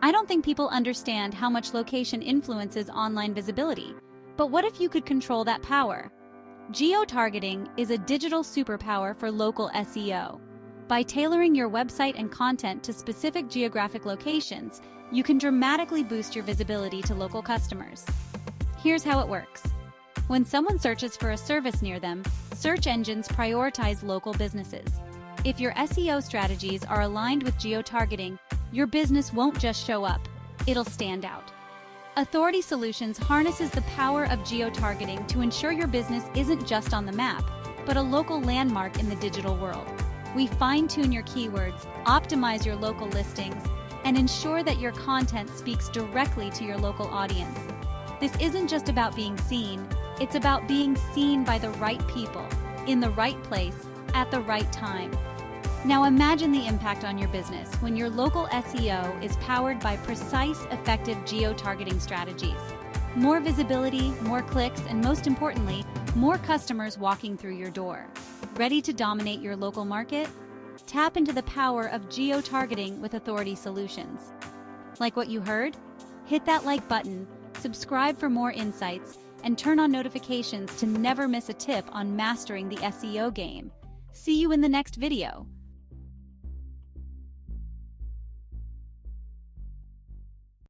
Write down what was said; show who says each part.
Speaker 1: I don't think people understand how much location influences online visibility. But what if you could control that power? Geo-targeting is a digital superpower for local SEO. By tailoring your website and content to specific geographic locations, you can dramatically boost your visibility to local customers. Here's how it works. When someone searches for a service near them, search engines prioritize local businesses. If your SEO strategies are aligned with geo-targeting, your business won't just show up, it'll stand out. Authority Solutions harnesses the power of geo-targeting to ensure your business isn't just on the map, but a local landmark in the digital world. We fine-tune your keywords, optimize your local listings, and ensure that your content speaks directly to your local audience. This isn't just about being seen, it's about being seen by the right people, in the right place, at the right time. Now imagine the impact on your business when your local SEO is powered by precise, effective geo-targeting strategies. More visibility, more clicks, and most importantly, more customers walking through your door. Ready to dominate your local market? Tap into the power of geo-targeting with Authority Solutions. Like what you heard? Hit that like button, subscribe for more insights, and turn on notifications to never miss a tip on mastering the SEO game. See you in the next video.